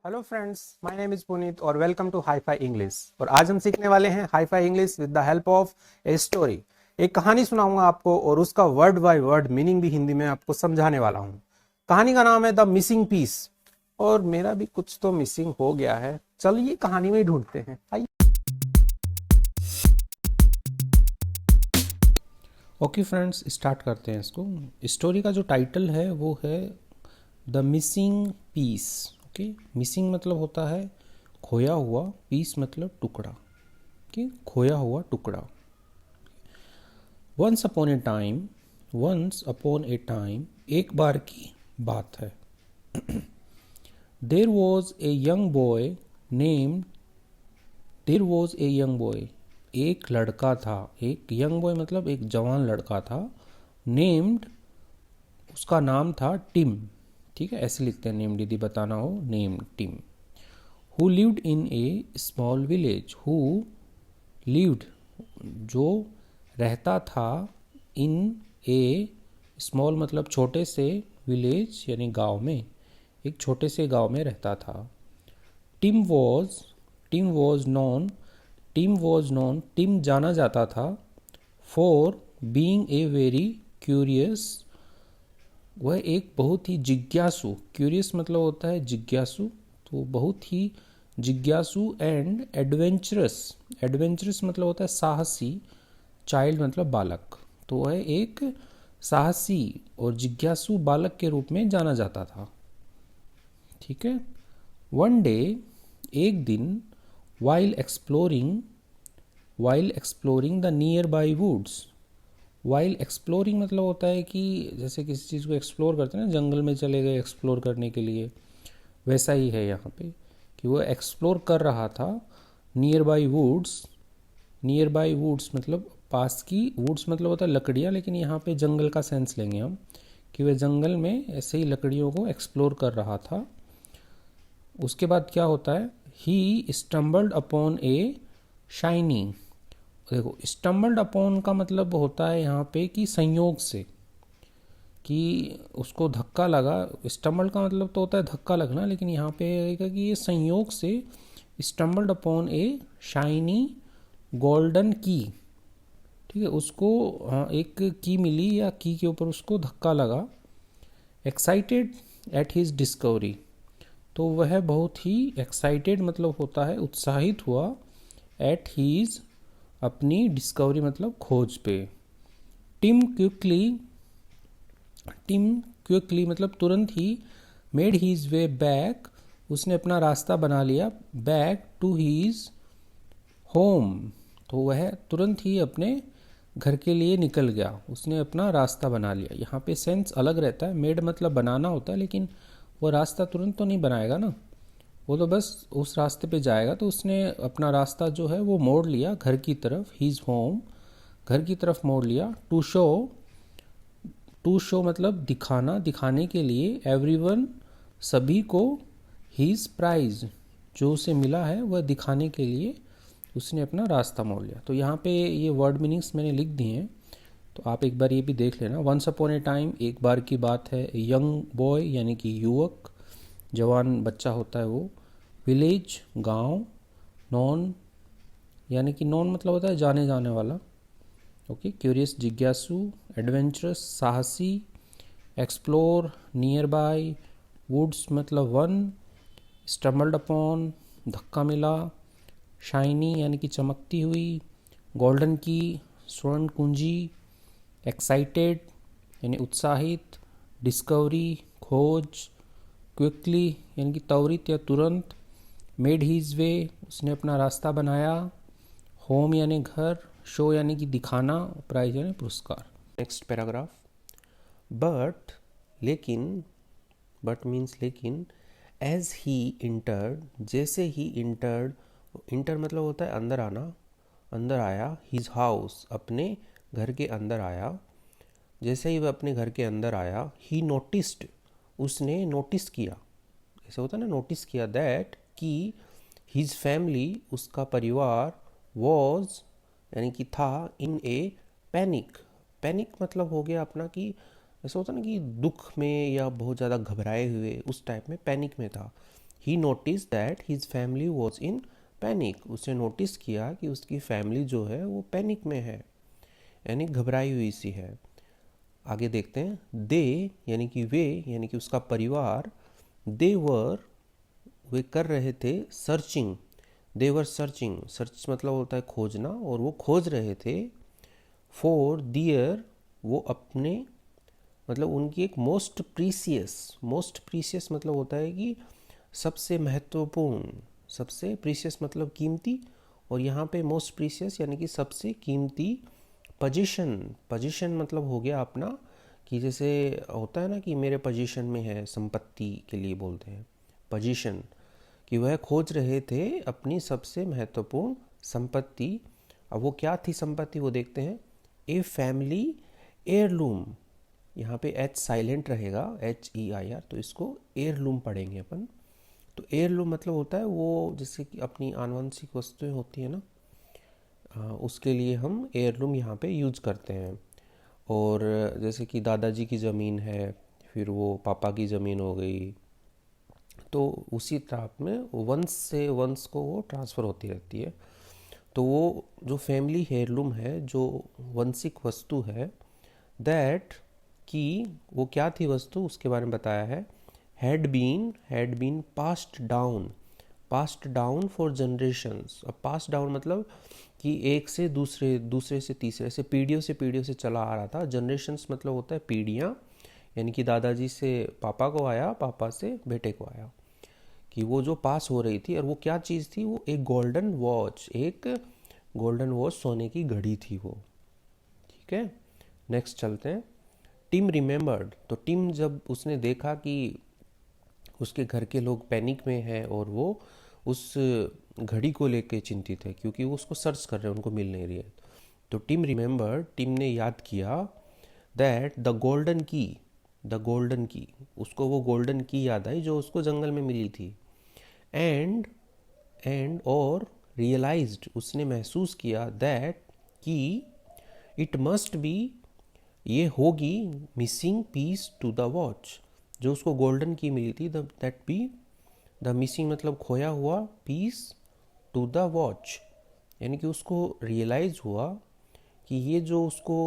Hello friends, my name is Puneet और welcome to hi fi English. और आज हम सीखने वाले हैं hi fi English with the help of a story. एक कहानी सुनाऊंगा आपको और उसका वर्ड बाय वर्ड मीनिंग भी हिंदी में आपको समझाने वाला हूं। कहानी का नाम है द मिसिंग पीस। और मेरा भी कुछ तो मिसिंग हो गया है, चलिए कहानी में ही ढूंढते हैं। आइए। ओके फ्रेंड्स, स्टार्ट करते हैं इसको। स्टोरी का जो टाइटल है वो है the missing piece. Okay, missing मतलब होता है खोया हुआ, पीस मतलब टुकड़ा। ओके, खोया हुआ टुकड़ा। Once upon a time, once upon a time, एक बार की बात है। There was a young boy named, there was a young boy, एक लड़का था। एक यंग बॉय मतलब एक जवान लड़का था। नेम्ड, उसका नाम था टिम। ठीक है, ऐसे लिखते हैं नेम्ड, यदि बताना हो name Tim. Who lived in a small village, who lived, जो रहता था, इन ए स्मॉल मतलब छोटे से, विलेज यानी गांव में, एक छोटे से गांव में रहता था। Tim was, Tim was known, Tim was known, Tim जाना जाता था। For being a very curious, वह एक बहुत ही जिज्ञासु, क्यूरियस मतलब होता है जिज्ञासु, तो बहुत ही जिज्ञासु एंड एडवेंचरस, एडवेंचरस मतलब होता है साहसी, चाइल्ड मतलब बालक, तो वह एक साहसी और जिज्ञासु बालक के रूप में जाना जाता था। ठीक है। वन डे, एक दिन, while exploring, while exploring the nearby woods, while exploring मतलब होता है कि जैसे किसी चीज़ को एक्सप्लोर करते हैं ना, जंगल में चले गए एक्सप्लोर करने के लिए, वैसा ही है यहाँ पे कि वो एक्सप्लोर कर रहा था। Nearby woods, nearby woods मतलब पास की, वुड्स मतलब होता है लकड़ियाँ, लेकिन यहाँ पे जंगल का सेंस लेंगे हम कि वह जंगल में ऐसे ही लकड़ियों को एक्सप्लोर कर रहा था। उसके बाद क्या होता है, ही स्टम्बल्ड अपॉन ए शाइनी। देखो, स्टम्बल्ड अपॉन का मतलब होता है यहाँ पे कि संयोग से, कि उसको धक्का लगा। स्टम्बल का मतलब तो होता है धक्का लगना, लेकिन यहाँ पे रहेगा कि ये संयोग से स्टम्बल्ड अपॉन ए शाइनी गोल्डन की। ठीक है, उसको एक की मिली या की के ऊपर उसको धक्का लगा। एक्साइटेड एट हिज डिस्कवरी, तो वह बहुत ही एक्साइटेड मतलब होता है उत्साहित हुआ, एट हीज अपनी डिस्कवरी मतलब खोज पे। टिम क्विकली, टिम क्विकली मतलब तुरंत ही, मेड हीज वे बैक, उसने अपना रास्ता बना लिया, बैक टू हीज होम, तो वह तुरंत ही अपने घर के लिए निकल गया, उसने अपना रास्ता बना लिया। यहाँ पे सेंस अलग रहता है, मेड मतलब बनाना होता है, लेकिन वो रास्ता तुरंत तो नहीं बनाएगा ना, वो तो बस उस रास्ते पे जाएगा। तो उसने अपना रास्ता जो है वो मोड़ लिया घर की तरफ, हीज होम, घर की तरफ मोड़ लिया। टू शो, टू शो मतलब दिखाना, दिखाने के लिए, एवरीवन सभी को, हीज प्राइज जो उसे मिला है वह दिखाने के लिए उसने अपना रास्ता मोड़ लिया। तो यहाँ पे ये वर्ड मीनिंग्स मैंने लिख दिए हैं, तो आप एक बार ये भी देख लेना। वंस अपॉन ए टाइम, एक बार की बात है। यंग बॉय यानी कि युवक, जवान बच्चा होता है वो। विलेज गांव। नॉन यानी कि नॉन मतलब होता है जाने जाने वाला। ओके, क्यूरियस जिज्ञासु। एडवेंचरस साहसी। Explore near by. वुड्स मतलब वन। स्टम्बल्ड अपॉन धक्का मिला। शाइनी यानी कि चमकती हुई। गोल्डन की स्वर्ण कुंजी। एक्साइटेड यानी उत्साहित। डिस्कवरी खोज। क्विकली यानी कि त्वरित या तुरंत। मेड हीज वे उसने अपना रास्ता बनाया। होम यानी घर। शो यानी कि दिखाना। प्राइज यानी पुरस्कार। Next paragraph. बट लेकिन, बट मीन्स लेकिन, एज ही इंटर्ड जैसे ही इंटर्ड, इंटर मतलब होता है अंदर आना, अंदर आया। हिज हाउस अपने घर के अंदर आया। जैसे ही वह अपने घर के अंदर आया, ही नोटिस्ड उसने नोटिस किया, ऐसा होता है ना नोटिस किया, दैट कि हिज फैमिली उसका परिवार, वॉज यानी कि था, इन ए पैनिक, पैनिक मतलब हो गया अपना कि ऐसा होता है ना कि दुख में या बहुत ज़्यादा घबराए हुए, उस टाइप में पैनिक में था। He notice that his family was in panic, उसने नोटिस किया कि उसकी फैमिली जो है वो पैनिक में है, यानी घबराई हुई सी है। आगे देखते हैं। दे यानी कि वे यानी कि उसका परिवार, दे वर वे कर रहे थे, सर्चिंग, दे वर सर्चिंग, सर्च मतलब होता है खोजना, और वो खोज रहे थे, फॉर दियर वो अपने मतलब उनकी एक मोस्ट प्रीसियस, मोस्ट प्रीसियस मतलब होता है कि सबसे महत्वपूर्ण, सबसे प्रीसियस मतलब कीमती, और यहाँ पे मोस्ट प्रीसियस यानी कि सबसे कीमती पोजीशन, पोजीशन मतलब हो गया अपना, कि जैसे होता है ना कि मेरे पोजीशन में है, संपत्ति के लिए बोलते हैं पोजीशन, कि वह खोज रहे थे अपनी सबसे महत्वपूर्ण संपत्ति। अब वो क्या थी संपत्ति, वो देखते हैं। ए फैमिली एयरलूम, यहाँ पे एच साइलेंट रहेगा, HEIR, तो इसको एयरलूम पढ़ेंगे अपन। तो एयरलूम मतलब होता है वो जैसे कि अपनी आनुवंशिक वस्तुएं होती है ना, उसके लिए हम एयरलूम यहाँ पे यूज करते हैं। और जैसे कि दादाजी की ज़मीन है, फिर वो पापा की ज़मीन हो गई, तो उसी तरह में वंश से वंश को वो ट्रांसफ़र होती रहती है। तो वो जो फैमिली हेयरलूम है, जो वंशिक वस्तु है, दैट कि वो क्या थी वस्तु, उसके बारे में बताया है। Had been passed down for generations. अब पास्ड डाउन मतलब कि एक से दूसरे, दूसरे से तीसरे, से पीढ़ियों से चला आ रहा था। जनरेशन्स मतलब होता है पीढ़ियाँ, यानी कि दादाजी से पापा को आया, पापा से बेटे को आया, कि वो जो पास हो रही थी। और वो क्या चीज़ थी, वो एक गोल्डन वॉच, एक गोल्डन वॉच, सोने की घड़ी थी वो। ठीक है, नेक्स्ट चलते हैं। टिम रिमेंबर्ड, तो टिम जब उसने देखा कि उसके घर के लोग पैनिक में हैं और वो उस घड़ी को लेके चिंतित है, क्योंकि वो उसको सर्च कर रहे हैं, उनको मिल नहीं रही है। तो टिम रिमेंबर्ड, टिम ने याद किया, दैट द गोल्डन की, उसको वो गोल्डन की याद आई जो उसको जंगल में मिली थी। एंड और रियलाइज्ड, उसने महसूस किया, दैट कि इट मस्ट बी, ये होगी, missing piece to the watch, जो उसको गोल्डन की मिली थी, दैट बी द मिसिंग मतलब खोया हुआ, पीस टू द वॉच, यानी कि उसको रियलाइज हुआ कि ये जो उसको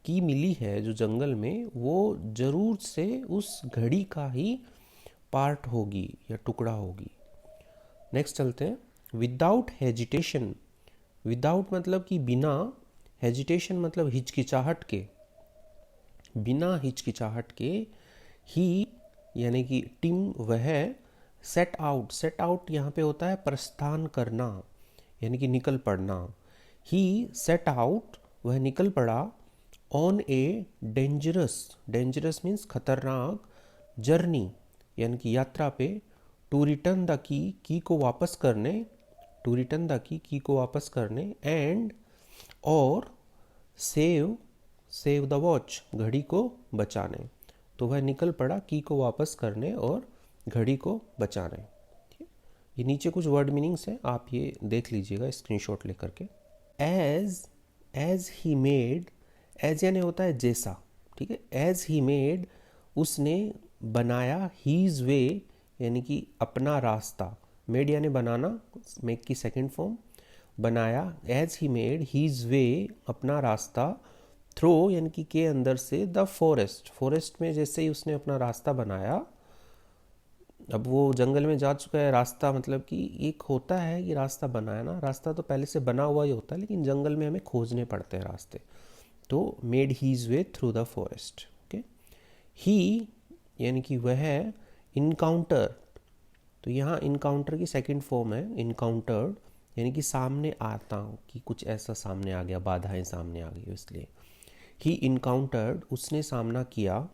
की मिली है जो जंगल में, वो जरूर से उस घड़ी का ही पार्ट होगी या टुकड़ा होगी। नेक्स्ट चलते हैं। विदाउट हेजिटेशन, विदाउट मतलब कि बिना, हेजिटेशन मतलब हिचकिचाहट के, बिना हिचकिचाहट के, ही यानी कि टिम वह, सेट आउट यहाँ पे होता है प्रस्थान करना, यानी कि निकल पड़ना। ही सेट आउट, वह निकल पड़ा, ऑन ए डेंजरस मीन्स खतरनाक, जर्नी यानी कि यात्रा पे, टू रिटर्न द की को वापस करने, टू रिटर्न द की को वापस करने, एंड और सेव द वॉच, घड़ी को बचाने। तो वह निकल पड़ा की को वापस करने और घड़ी को बचाने। ये नीचे कुछ वर्ड मीनिंग्स हैं, आप ये देख लीजिएगा स्क्रीनशॉट लेकर के। एज ही मेड, एज यानी होता है जैसा, ठीक है। एज ही मेड, उसने बनाया, हीज वे यानी कि अपना रास्ता, मेड यानी बनाना, मेक की सेकंड फॉर्म, बनाया। एज ही मेड हीज वे, अपना रास्ता, थ्रो यानी कि के अंदर से, द फॉरेस्ट में जैसे ही उसने अपना रास्ता बनाया, अब वो जंगल में जा चुका है, रास्ता मतलब कि एक होता है कि रास्ता बनाया ना, रास्ता तो पहले से बना हुआ ही होता है, लेकिन जंगल में हमें खोजने पड़ते हैं रास्ते। तो made his way through the forest. Okay, he यानी कि वह, इनकाउंटर, तो यहाँ इनकाउंटर की सेकंड फॉर्म है इनकाउंटर्ड, यानी कि सामने आता हूँ, कि कुछ ऐसा सामने आ गया, बाधाएं सामने आ गई, इसलिए ही इनकाउंटर्ड, उसने सामना किया,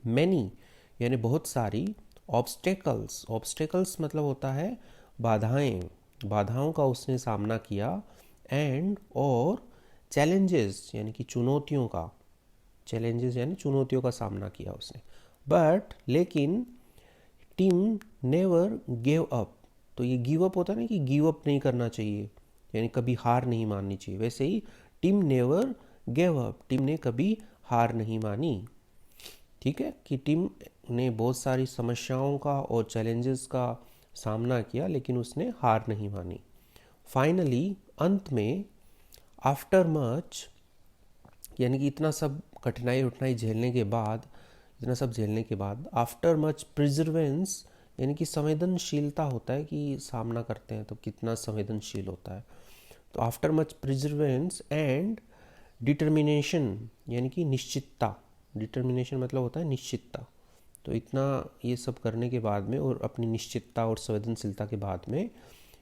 मैनी यानी बहुत सारी, ऑब्स्टेकल्स मतलब होता है बाधाएं, बाधाओं का उसने सामना किया, एंड और चैलेंजेस यानी कि चुनौतियों का, चैलेंजेस यानी चुनौतियों का सामना किया उसने। बट लेकिन, टिम नेवर गेव अप, तो ये गिव अप होता है ना कि गिव अप नहीं करना चाहिए, यानी कभी हार नहीं माननी चाहिए, वैसे ही Tim never gave up, Tim ने कभी हार नहीं मानी। ठीक है, कि टिम ने बहुत सारी समस्याओं का और चैलेंजेस का सामना किया, लेकिन उसने हार नहीं मानी। फाइनली अंत में आफ्टर मच, यानी कि इतना सब कठिनाई उठनाई झेलने के बाद, इतना सब झेलने के बाद, आफ्टर मच प्रिजर्वेंस, यानी कि संवेदनशीलता होता है कि सामना करते हैं तो कितना संवेदनशील होता है। तो आफ्टर मच प्रिजर्वेंस एंड डिटर्मिनेशन, यानी कि निश्चितता। डिटर्मिनेशन मतलब होता है निश्चितता। तो इतना ये सब करने के बाद में और अपनी निश्चितता और संवेदनशीलता के बाद में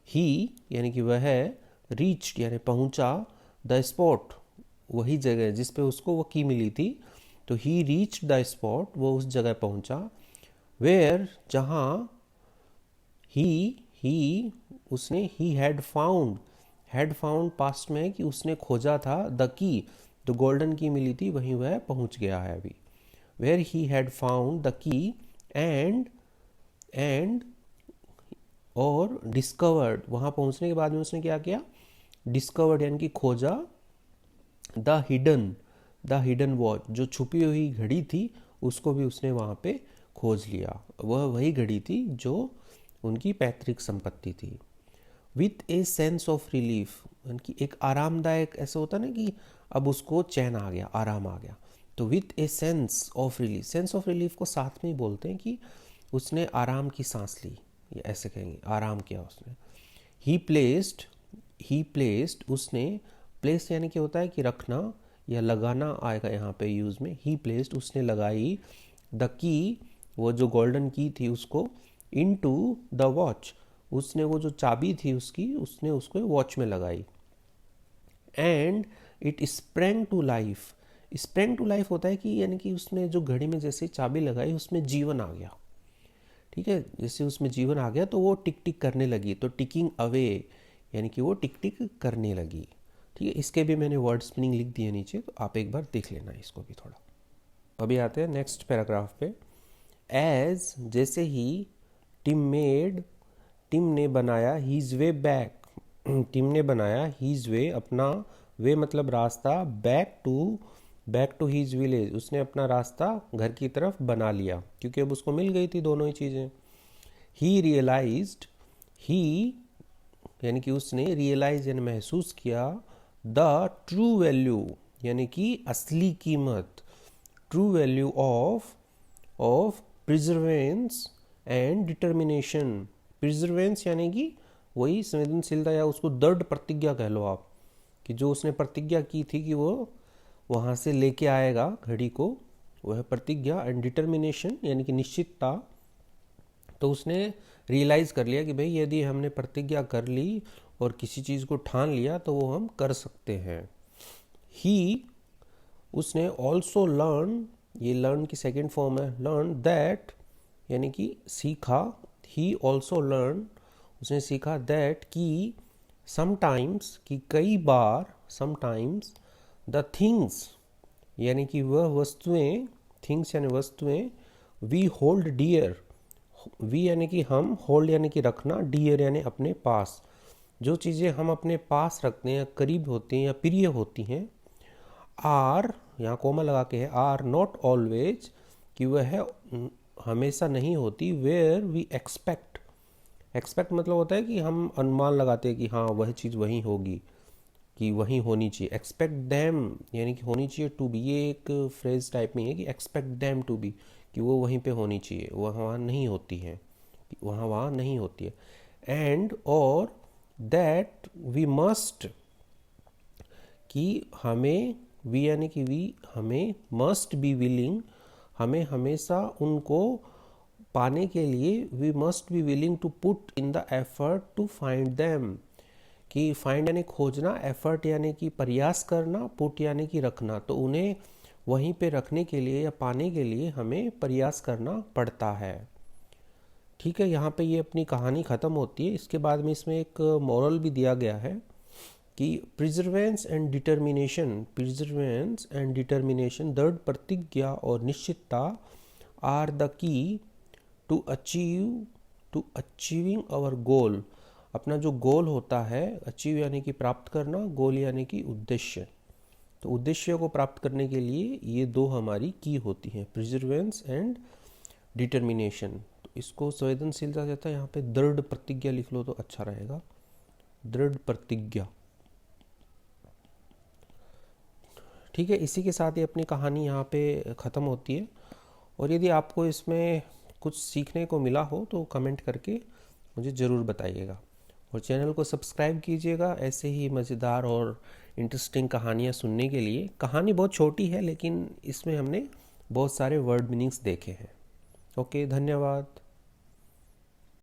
ही, यानी कि वह रीच्ड, यानी पहुंचा द स्पॉट, वही जगह जिस पे उसको वो की मिली थी। तो ही रीच्ड द स्पॉट, वो उस जगह पहुंचा, वेयर, जहाँ ही उसने ही हैड फाउंड पास्ट में कि उसने खोजा था, द की, जो गोल्डन की मिली थी वहीं वह पहुंच गया है अभी। Where he had found the key and और डिस्कवर्ड, वहाँ पहुँचने के बाद में उसने क्या किया, डिस्कवर्ड यानी कि खोजा, द हिडन वॉच, जो छुपी हुई घड़ी थी उसको भी उसने वहाँ पे खोज लिया। वह वही घड़ी थी जो उनकी पैतृक संपत्ति थी। With a sense of relief, यानी कि एक आरामदायक, ऐसा होता ना कि अब उसको चैन आ गया, आराम आ गया। तो with a sense of relief, sense of relief को साथ में ही बोलते हैं कि उसने आराम की सांस ली, ये ऐसे कहेंगे, आराम किया उसने। ही प्लेस्ड, उसने, प्लेस यानी कि होता है कि रखना या लगाना आएगा यहाँ पे यूज़ में। ही प्लेस्ड, उसने लगाई, द की, वो जो गोल्डन की थी उसको, इनटू द वॉच, उसने वो जो चाबी थी उसकी, उसने उसको वॉच में लगाई। And it sprang to life, sprang to life होता है कि यानी कि उसने जो घड़ी में जैसे चाबी लगाई उसमें जीवन आ गया। ठीक है, जैसे उसमें जीवन आ गया तो वो टिक टिक करने लगी। तो टिकिंग अवे यानी कि वो टिक टिक करने लगी। ठीक है, इसके भी मैंने वर्ड स्पिनिंग लिख दिए नीचे, तो आप एक बार देख लेना इसको भी थोड़ा। अभी आते हैं नेक्स्ट पैराग्राफ पे। एज, जैसे ही, टिम ने बनाया हीज वे बैक, टिम ने बनाया हीज वे, अपना, वे मतलब रास्ता, बैक टू हीज विलेज, उसने अपना रास्ता घर की तरफ बना लिया क्योंकि अब उसको मिल गई थी दोनों ही चीज़ें। ही रियलाइज्ड, ही यानी कि उसने, रियलाइज यानी महसूस किया, द ट्रू वैल्यू यानी कि असली कीमत, true value of प्रिजर्वेंस and determination. प्रिजर्वेंस यानी कि वही संवेदनशीलता या उसको दृढ़ प्रतिज्ञा कह लो आप, कि जो उसने प्रतिज्ञा की थी कि वो वहाँ से लेके आएगा घड़ी को, वह प्रतिज्ञा। एंड डिटर्मिनेशन यानी कि निश्चितता, तो उसने रियलाइज़ कर लिया कि भाई यदि हमने प्रतिज्ञा कर ली और किसी चीज़ को ठान लिया तो वो हम कर सकते हैं। ही, उसने ऑल्सो लर्न, ये लर्न की सेकेंड फॉर्म है, लर्न दैट यानी कि सीखा। ही ऑल्सो लर्न, उसने सीखा, दैट कि, समटाइम्स कि कई बार, समटाइम्स, द थिंग्स यानी कि वह वस्तुएं, थिंग्स यानी वस्तुएं, वी होल्ड डियर, वी यानी कि हम, होल्ड यानी कि रखना, डियर यानी अपने पास, जो चीज़ें हम अपने पास रखते हैं या करीब होती हैं या प्रिय होती हैं, आर, यहाँ कोमा लगा के है, आर नॉट ऑलवेज, कि वह हमेशा नहीं होती, वेयर वी एक्सपेक्ट, एक्सपेक्ट मतलब होता है कि हम अनुमान लगाते हैं कि हाँ वह चीज़ वहीं होगी, कि वहीं होनी चाहिए। एक्सपेक्ट दैम यानी कि होनी चाहिए, टू बी, ये एक फ्रेज टाइप में है कि एक्सपेक्ट दैम टू बी, कि वो वहीं पे होनी चाहिए, वहाँ नहीं होती है, वहाँ नहीं होती है। एंड और दैट वी मस्ट, कि हमें, वी यानी कि वी, हमें, मस्ट बी विलिंग, हमें हमेशा उनको पाने के लिए, we must be willing to put in the effort to find them, कि फाइंड यानी खोजना, एफर्ट यानी कि प्रयास करना, पुट यानी कि रखना, तो उन्हें वहीं पे रखने के लिए या पाने के लिए हमें प्रयास करना पड़ता है। ठीक है, यहाँ पे ये अपनी कहानी ख़त्म होती है। इसके बाद में इसमें एक मॉरल भी दिया गया है कि प्रिजर्वेंस एंड डिटर्मिनेशन, दृढ़ प्रतिज्ञा और निश्चितता, are the key to achieving our goal, अपना जो गोल होता है, अचीव यानी कि प्राप्त करना, गोल यानी कि उद्देश्य, तो उद्देश्य को प्राप्त करने के लिए ये दो हमारी की होती हैं, प्रिजर्वेंस एंड डिटर्मिनेशन, तो इसको संवेदनशीलता कहता है। यहाँ पे दृढ़ प्रतिज्ञा लिख लो तो अच्छा रहेगा, दृढ़ प्रतिज्ञा। ठीक है, इसी के साथ ही अपनी कहानी यहाँ पे ख़त्म होती है। और यदि आपको इसमें कुछ सीखने को मिला हो तो कमेंट करके मुझे ज़रूर बताइएगा, और चैनल को सब्सक्राइब कीजिएगा ऐसे ही मज़ेदार और इंटरेस्टिंग कहानियाँ सुनने के लिए। कहानी बहुत छोटी है लेकिन इसमें हमने बहुत सारे वर्ड मीनिंग्स देखे हैं। ओके, धन्यवाद।